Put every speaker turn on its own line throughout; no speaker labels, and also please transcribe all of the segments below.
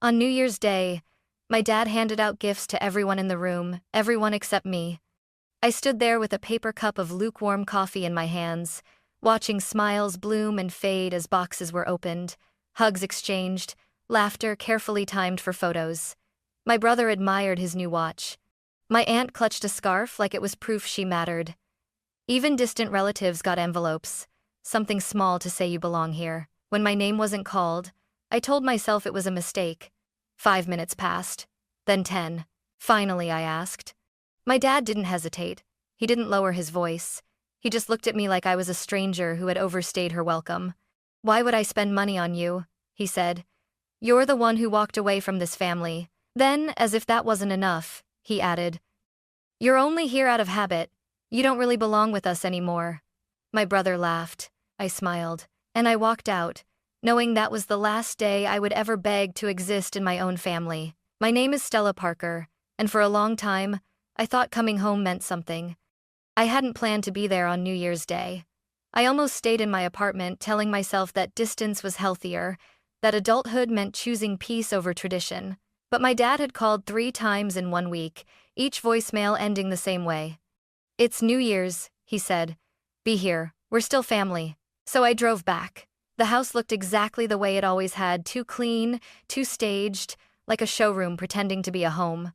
On New Year's Day, my dad handed out gifts to everyone in the room, everyone except me. I stood there with a paper cup of lukewarm coffee in my hands, watching smiles bloom and fade as boxes were opened, hugs exchanged, laughter carefully timed for photos. My brother admired his new watch. My aunt clutched a scarf like it was proof she mattered. Even distant relatives got envelopes, something small to say you belong here. When my name wasn't called, I told myself it was a mistake. 5 minutes passed, then 10. Finally, I asked. My dad didn't hesitate. He didn't lower his voice. He just looked at me like I was a stranger who had overstayed her welcome. "Why would I spend money on you?" he said. "You're the one who walked away from this family." Then, as if that wasn't enough, he added, "You're only here out of habit. You don't really belong with us anymore." My brother laughed. I smiled, and I walked out, knowing that was the last day I would ever beg to exist in my own family. My name is Stella Parker, and for a long time, I thought coming home meant something. I hadn't planned to be there on New Year's Day. I almost stayed in my apartment, telling myself that distance was healthier, that adulthood meant choosing peace over tradition. But my dad had called 3 times in 1 week, each voicemail ending the same way. "It's New Year's," he said. "Be here, we're still family." So I drove back. The house looked exactly the way it always had, too clean, too staged, like a showroom pretending to be a home.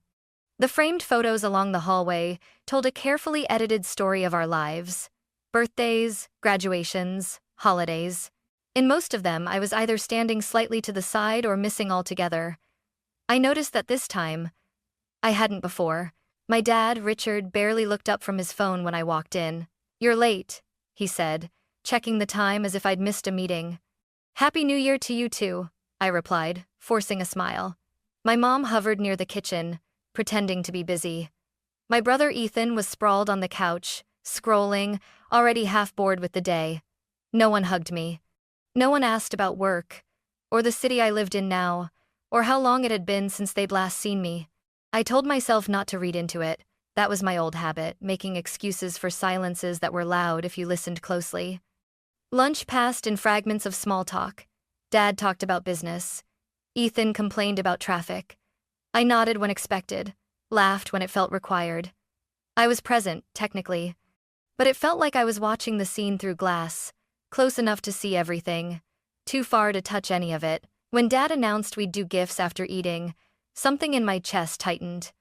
The framed photos along the hallway told a carefully edited story of our lives. Birthdays, graduations, holidays. In most of them, I was either standing slightly to the side or missing altogether. I noticed that this time, I hadn't before. My dad, Richard, barely looked up from his phone when I walked in. "You're late," he said, checking the time as if I'd missed a meeting. "Happy New Year to you too," I replied, forcing a smile. My mom hovered near the kitchen, pretending to be busy. My brother Ethan was sprawled on the couch, scrolling, already half bored with the day. No one hugged me. No one asked about work, or the city I lived in now, or how long it had been since they'd last seen me. I told myself not to read into it. That was my old habit, making excuses for silences that were loud if you listened closely. Lunch passed in fragments of small talk. Dad talked about business. Ethan complained about traffic. I nodded when expected, laughed when it felt required. I was present, technically, but it felt like I was watching the scene through glass, close enough to see everything, too far to touch any of it. When Dad announced we'd do gifts after eating, something in my chest tightened.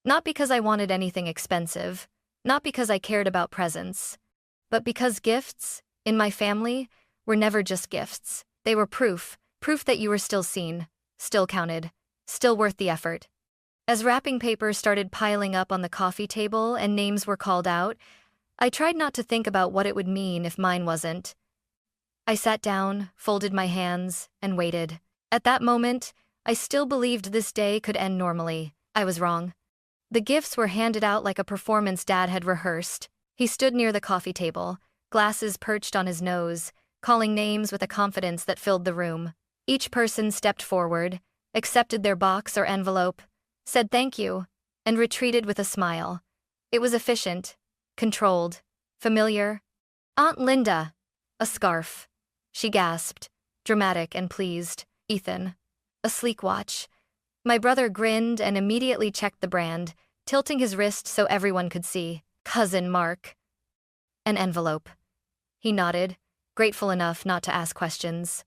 Not because I wanted anything expensive, not because I cared about presents, but because gifts, in my family, were never just gifts. They were proof that you were still seen, still counted, still worth the effort. As wrapping paper started piling up on the coffee table and names were called out, I tried not to think about what it would mean if mine wasn't. I sat down, folded my hands, and waited. At that moment, I still believed this day could end normally. I was wrong. The gifts were handed out like a performance Dad had rehearsed. He stood near the coffee table, glasses perched on his nose, calling names with a confidence that filled the room. Each person stepped forward, accepted their box or envelope, said thank you, and retreated with a smile. It was efficient, controlled, familiar. "Aunt Linda." "A scarf," she gasped, dramatic and pleased. "Ethan." "A sleek watch." My brother grinned and immediately checked the brand, tilting his wrist so everyone could see. "Cousin Mark." "An envelope." He nodded, grateful enough not to ask questions.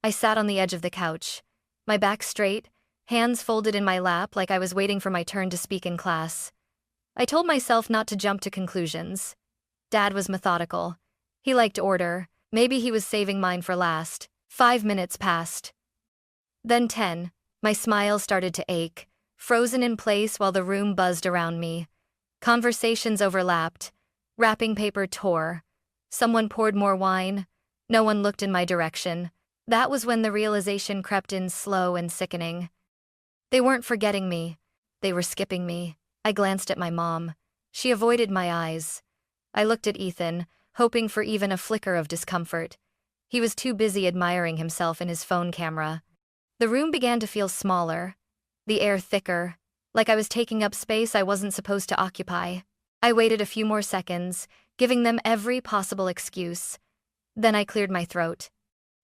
I sat on the edge of the couch, my back straight, hands folded in my lap like I was waiting for my turn to speak in class. I told myself not to jump to conclusions. Dad was methodical. He liked order. Maybe he was saving mine for last. 5 minutes passed. Then 10. My smile started to ache, frozen in place while the room buzzed around me. Conversations overlapped. Wrapping paper tore. Someone poured more wine. No one looked in my direction. That was when the realization crept in slow and sickening. They weren't forgetting me. They were skipping me. I glanced at my mom. She avoided my eyes. I looked at Ethan, hoping for even a flicker of discomfort. He was too busy admiring himself in his phone camera. The room began to feel smaller, the air thicker, like I was taking up space I wasn't supposed to occupy. I waited a few more seconds, giving them every possible excuse. Then I cleared my throat.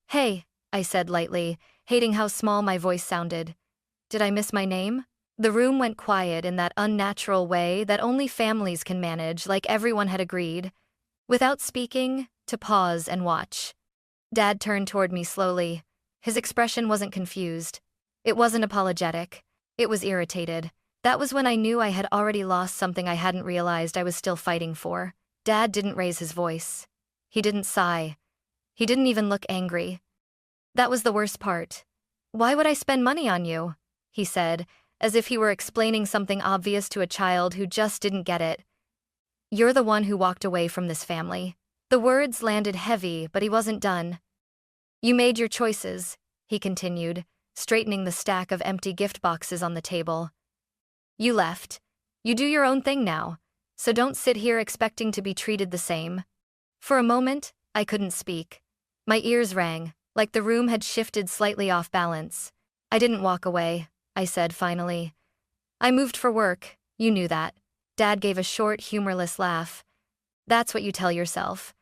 "Hey," I said lightly, hating how small my voice sounded. Did I miss my name? The room went quiet in that unnatural way that only families can manage, like everyone had agreed, without speaking, to pause and watch. Dad turned toward me slowly. His expression wasn't confused. It wasn't apologetic. It was irritated. That was when I knew I had already lost something I hadn't realized I was still fighting for. Dad didn't raise his voice. He didn't sigh. He didn't even look angry. That was the worst part. "Why would I spend money on you?" he said, as if he were explaining something obvious to a child who just didn't get it. "You're the one who walked away from this family." The words landed heavy, but he wasn't done. "You made your choices," he continued, straightening the stack of empty gift boxes on the table. "You left. You do your own thing now, so don't sit here expecting to be treated the same." For a moment, I couldn't speak. My ears rang, like the room had shifted slightly off balance. "I didn't walk away," I said finally. "I moved for work, you knew that." Dad gave a short, humorless laugh. "That's what you tell yourself."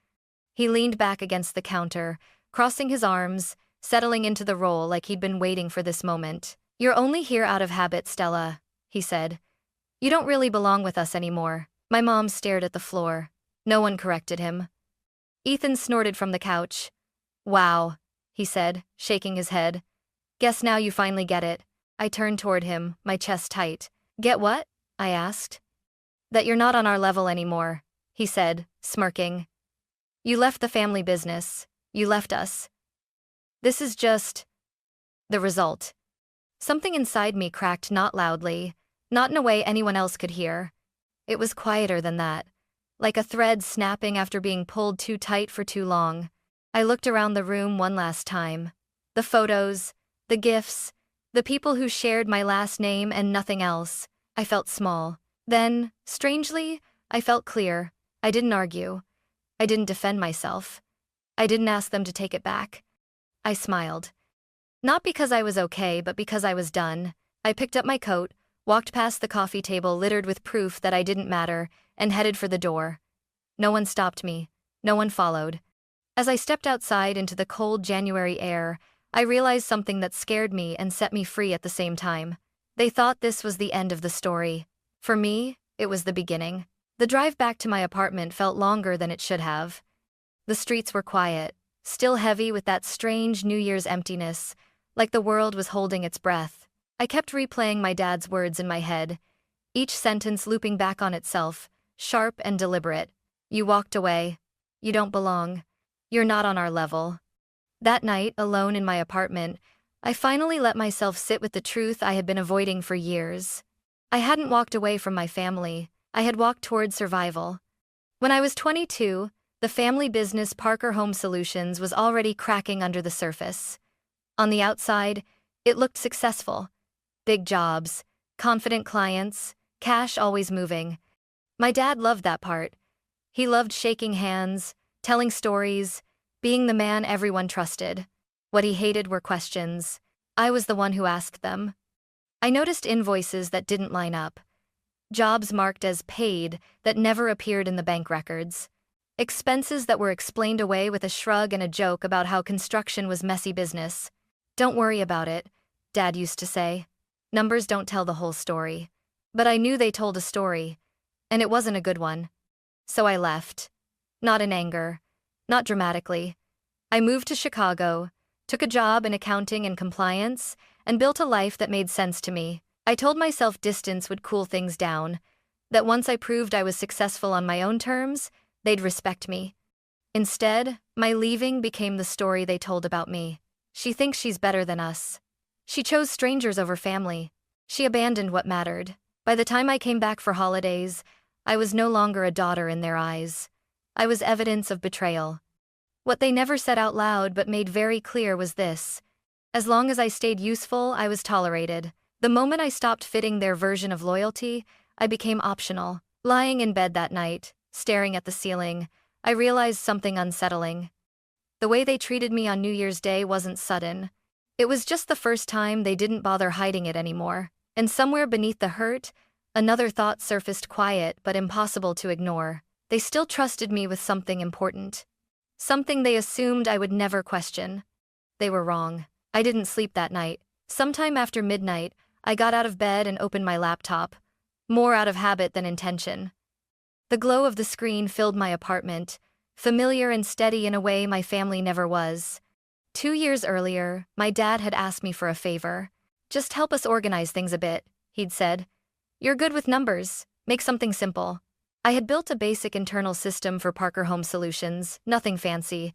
He leaned back against the counter, crossing his arms, settling into the role like he'd been waiting for this moment. "You're only here out of habit, Stella," he said. "You don't really belong with us anymore." My mom stared at the floor. No one corrected him. Ethan snorted from the couch. "Wow," he said, shaking his head. "Guess now you finally get it." I turned toward him, my chest tight. "Get what?" I asked. "That you're not on our level anymore," he said, smirking. "You left the family business. You left us. This is just the result." Something inside me cracked, not loudly, not in a way anyone else could hear. It was quieter than that, like a thread snapping after being pulled too tight for too long. I looked around the room one last time. The photos, the gifts, the people who shared my last name and nothing else. I felt small. Then, strangely, I felt clear. I didn't argue. I didn't defend myself. I didn't ask them to take it back. I smiled. Not because I was okay, but because I was done. I picked up my coat, walked past the coffee table littered with proof that I didn't matter, and headed for the door. No one stopped me. No one followed. As I stepped outside into the cold January air, I realized something that scared me and set me free at the same time. They thought this was the end of the story. For me, it was the beginning. The drive back to my apartment felt longer than it should have. The streets were quiet, still heavy with that strange New Year's emptiness, like the world was holding its breath. I kept replaying my dad's words in my head, each sentence looping back on itself, sharp and deliberate. "You walked away. You don't belong. You're not on our level." That night, alone in my apartment, I finally let myself sit with the truth I had been avoiding for years. I hadn't walked away from my family. I had walked toward survival. When I was 22, the family business Parker Home Solutions was already cracking under the surface. On the outside, it looked successful. Big jobs, confident clients, cash always moving. My dad loved that part. He loved shaking hands, telling stories, being the man everyone trusted. What he hated were questions. I was the one who asked them. I noticed invoices that didn't line up. Jobs marked as paid that never appeared in the bank records. Expenses that were explained away with a shrug and a joke about how construction was messy business. "Don't worry about it," Dad used to say. "Numbers don't tell the whole story." But I knew they told a story, and it wasn't a good one. So I left. Not in anger. Not dramatically. I moved to Chicago, took a job in accounting and compliance, and built a life that made sense to me. I told myself distance would cool things down, that once I proved I was successful on my own terms, they'd respect me. Instead, my leaving became the story they told about me. She thinks she's better than us. She chose strangers over family. She abandoned what mattered. By the time I came back for holidays, I was no longer a daughter in their eyes. I was evidence of betrayal. What they never said out loud but made very clear was this: as long as I stayed useful, I was tolerated. The moment I stopped fitting their version of loyalty, I became optional. Lying in bed that night, staring at the ceiling, I realized something unsettling. The way they treated me on New Year's Day wasn't sudden. It was just the first time they didn't bother hiding it anymore. And somewhere beneath the hurt, another thought surfaced, quiet but impossible to ignore. They still trusted me with something important. Something they assumed I would never question. They were wrong. I didn't sleep that night. Sometime after midnight, I got out of bed and opened my laptop, more out of habit than intention. The glow of the screen filled my apartment, familiar and steady in a way my family never was. 2 years earlier, my dad had asked me for a favor. Just help us organize things a bit, he'd said. You're good with numbers, make something simple. I had built a basic internal system for Parker Home Solutions, nothing fancy,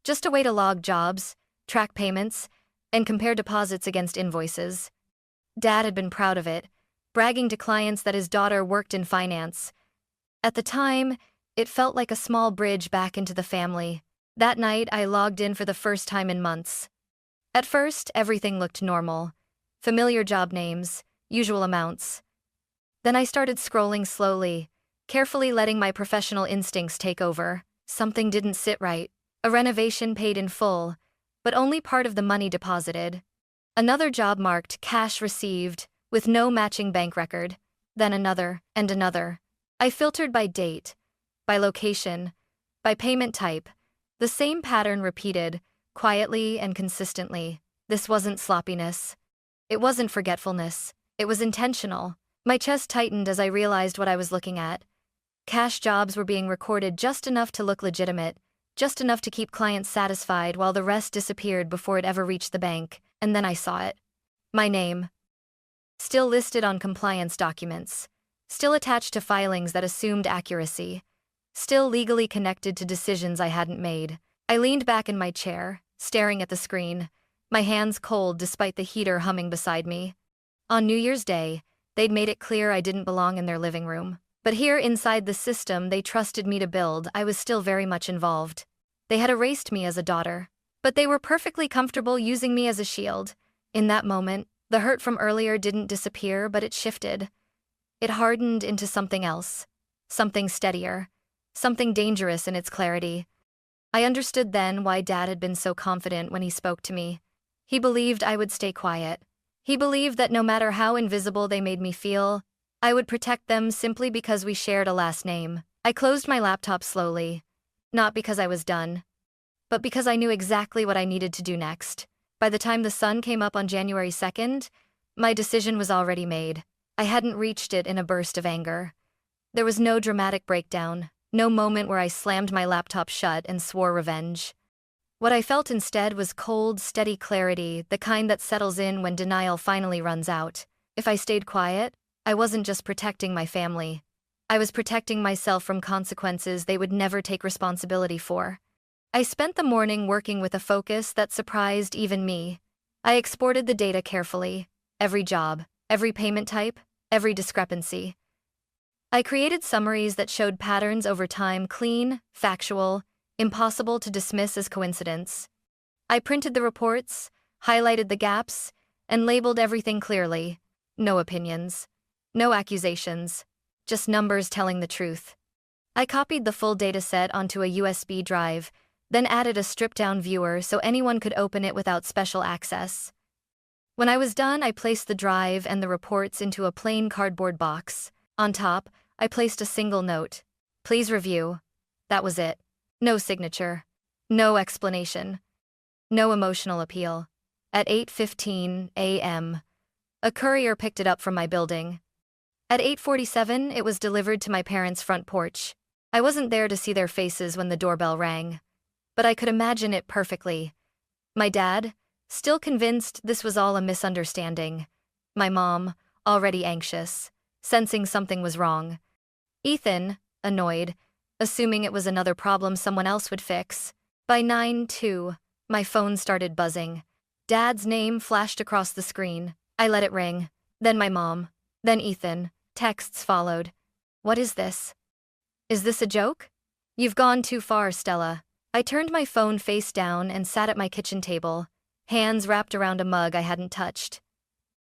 just a way to log jobs, track payments, and compare deposits against invoices. Dad had been proud of it, bragging to clients that his daughter worked in finance. At the time, it felt like a small bridge back into the family. That night, I logged in for the first time in months. At first, everything looked normal. Familiar job names, usual amounts. Then I started scrolling slowly, carefully letting my professional instincts take over. Something didn't sit right. A renovation paid in full, but only part of the money deposited. Another job marked cash received, with no matching bank record. Then another, and another. I filtered by date, by location, by payment type. The same pattern repeated, quietly and consistently. This wasn't sloppiness. It wasn't forgetfulness. It was intentional. My chest tightened as I realized what I was looking at. Cash jobs were being recorded just enough to look legitimate, just enough to keep clients satisfied while the rest disappeared before it ever reached the bank, and then I saw it. My name. Still listed on compliance documents. Still attached to filings that assumed accuracy. Still legally connected to decisions I hadn't made. I leaned back in my chair, staring at the screen, my hands cold despite the heater humming beside me. On New Year's Day, they'd made it clear I didn't belong in their living room. But here inside the system they trusted me to build, I was still very much involved. They had erased me as a daughter, but they were perfectly comfortable using me as a shield. In that moment, the hurt from earlier didn't disappear, but it shifted. It hardened into something else, something steadier, something dangerous in its clarity. I understood then why Dad had been so confident when he spoke to me. He believed I would stay quiet. He believed that no matter how invisible they made me feel, I would protect them simply because we shared a last name. I closed my laptop slowly, not because I was done, but because I knew exactly what I needed to do next. By the time the sun came up on January 2nd, my decision was already made. I hadn't reached it in a burst of anger. There was no dramatic breakdown, no moment where I slammed my laptop shut and swore revenge. What I felt instead was cold, steady clarity, the kind that settles in when denial finally runs out. If I stayed quiet, I wasn't just protecting my family. I was protecting myself from consequences they would never take responsibility for. I spent the morning working with a focus that surprised even me. I exported the data carefully, every job, every payment type, every discrepancy. I created summaries that showed patterns over time, clean, factual, impossible to dismiss as coincidence. I printed the reports, highlighted the gaps, and labeled everything clearly. No opinions. No accusations. Just numbers telling the truth. I copied the full dataset onto a USB drive, then added a stripped-down viewer so anyone could open it without special access. When I was done, I placed the drive and the reports into a plain cardboard box. On top, I placed a single note. Please review. That was it. No signature. No explanation. No emotional appeal. At 8:15 a.m., a courier picked it up from my building. At 8:47, it was delivered to my parents' front porch. I wasn't there to see their faces when the doorbell rang, but I could imagine it perfectly. My dad, still convinced this was all a misunderstanding. My mom, already anxious, sensing something was wrong. Ethan, annoyed, assuming it was another problem someone else would fix. By 9:02, my phone started buzzing. Dad's name flashed across the screen. I let it ring. Then my mom. Then Ethan. Texts followed. What is this? Is this a joke? You've gone too far, Stella. I turned my phone face down and sat at my kitchen table, hands wrapped around a mug I hadn't touched.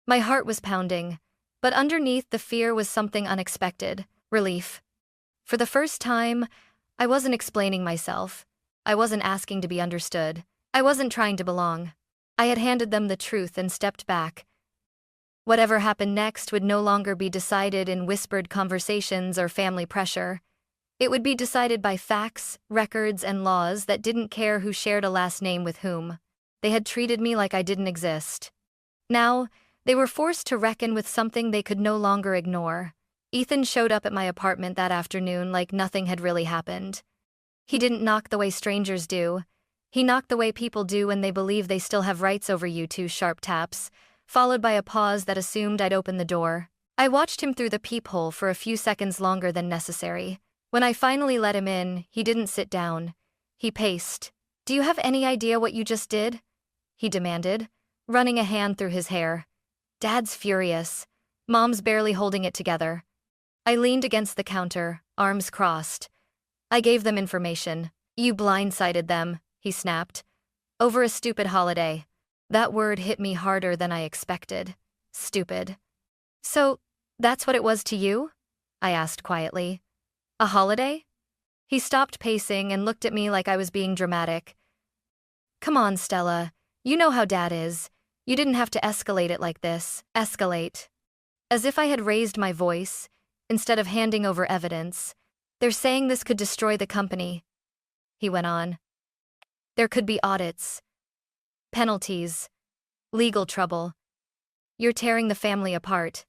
My heart was pounding, but underneath the fear was something unexpected. Relief. For the first time, I wasn't explaining myself. I wasn't asking to be understood. I wasn't trying to belong. I had handed them the truth and stepped back. Whatever happened next would no longer be decided in whispered conversations or family pressure. It would be decided by facts, records, and laws that didn't care who shared a last name with whom. They had treated me like I didn't exist. Now, They were forced to reckon with something they could no longer ignore. Ethan showed up at my apartment that afternoon like nothing had really happened. He didn't knock the way strangers do. He knocked the way people do when they believe they still have rights over you. Two sharp taps, followed by a pause that assumed I'd open the door. I watched him through the peephole for a few seconds longer than necessary. When I finally let him in, he didn't sit down. He paced. "Do you have any idea what you just did?" he demanded, running a hand through his hair. Dad's furious. Mom's barely holding it together. I leaned against the counter, arms crossed. I gave them information. "You blindsided them," he snapped. "Over a stupid holiday." That word hit me harder than I expected. Stupid. "So, that's what it was to you?" I asked quietly. "A holiday?" He stopped pacing and looked at me like I was being dramatic. "Come on, Stella. You know how Dad is. You didn't have to escalate it like this." Escalate. As if I had raised my voice, instead of handing over evidence. "They're saying this could destroy the company," he went on. "There could be audits, penalties, legal trouble. You're tearing the family apart."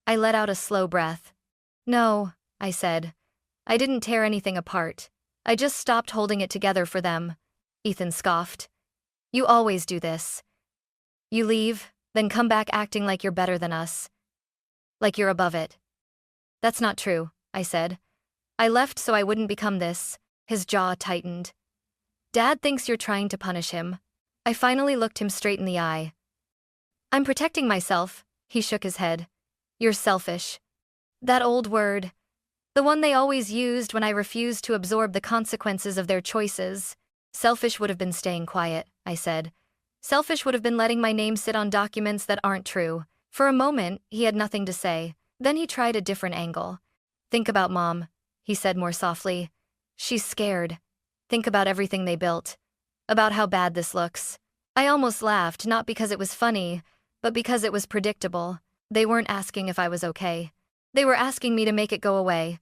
I let out a slow breath. "No," I said. "I didn't tear anything apart. I just stopped holding it together for them." Ethan scoffed. "You always do this. You leave, then come back acting like you're better than us. Like you're above it." "That's not true," I said. "I left so I wouldn't become this." His jaw tightened. "Dad thinks you're trying to punish him." I finally looked him straight in the eye. "I'm protecting myself," he shook his head. "You're selfish." That old word. The one they always used when I refused to absorb the consequences of their choices. "Selfish would have been staying quiet," I said. "Selfish would have been letting my name sit on documents that aren't true." For a moment, he had nothing to say. Then he tried a different angle. "Think about Mom," he said more softly. "She's scared. Think about everything they built. About how bad this looks." I almost laughed, not because it was funny, but because it was predictable. They weren't asking if I was okay. They were asking me to make it go away.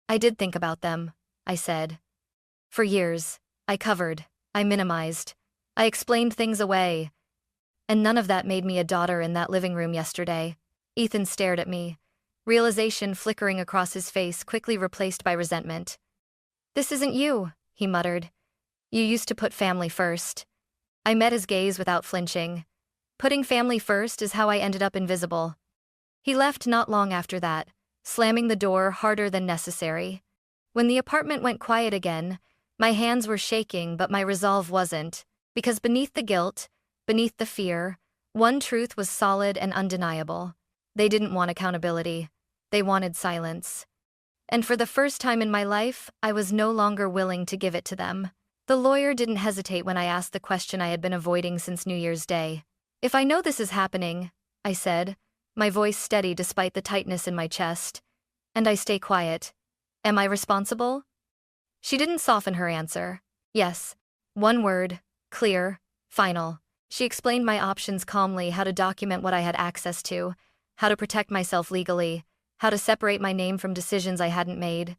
"I did think about them," I said. "For years, I covered, I minimized, I explained things away. And none of that made me a daughter in that living room yesterday." Ethan stared at me, realization flickering across his face, quickly replaced by resentment. "This isn't you," he muttered. "You used to put family first." I met his gaze without flinching. Putting family first is how I ended up invisible. He left not long after that, slamming the door harder than necessary. When the apartment went quiet again, my hands were shaking, but my resolve wasn't, because beneath the guilt, beneath the fear, one truth was solid and undeniable. They didn't want accountability. They wanted silence. And for the first time in my life, I was no longer willing to give it to them. The lawyer didn't hesitate when I asked the question I had been avoiding since New Year's Day. "If I know this is happening," I said, my voice steady despite the tightness in my chest, "and I stay quiet, am I responsible?" She didn't soften her answer. "Yes." One word, clear, final. She explained my options calmly, how to document what I had access to, how to protect myself legally, how to separate my name from decisions I hadn't made.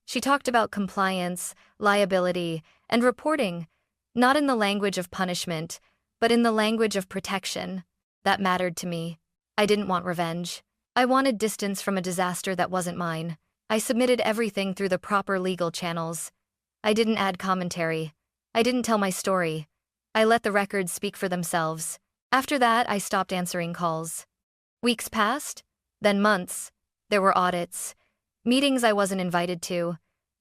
She talked about compliance, liability, and reporting, not in the language of punishment, but in the language of protection. That mattered to me. I didn't want revenge. I wanted distance from a disaster that wasn't mine. I submitted everything through the proper legal channels. I didn't add commentary. I didn't tell my story. I let the records speak for themselves. After that, I stopped answering calls. Weeks passed, then months. There were audits, meetings I wasn't invited to,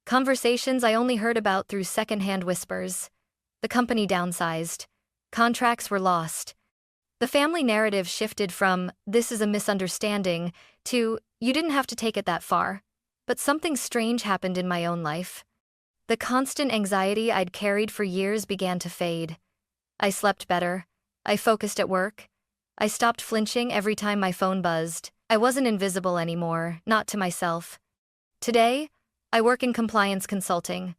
conversations I only heard about through secondhand whispers. The company downsized. Contracts were lost. The family narrative shifted from, "This is a misunderstanding," to, "You didn't have to take it that far." But something strange happened in my own life. The constant anxiety I'd carried for years began to fade. I slept better. I focused at work. I stopped flinching every time my phone buzzed. I wasn't invisible anymore, not to myself. Today, I work in compliance consulting.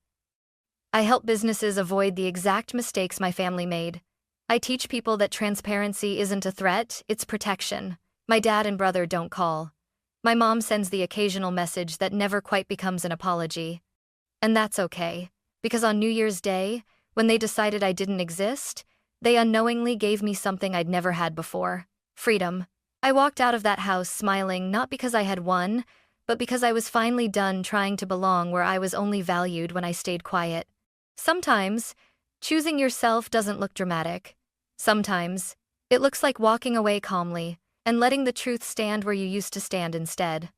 I help businesses avoid the exact mistakes my family made. I teach people that transparency isn't a threat, it's protection. My dad and brother don't call. My mom sends the occasional message that never quite becomes an apology. And that's okay, because on New Year's Day, when they decided I didn't exist, they unknowingly gave me something I'd never had before: freedom. I walked out of that house smiling not because I had won, but because I was finally done trying to belong where I was only valued when I stayed quiet. Sometimes, choosing yourself doesn't look dramatic. Sometimes, it looks like walking away calmly and letting the truth stand where you used to stand instead.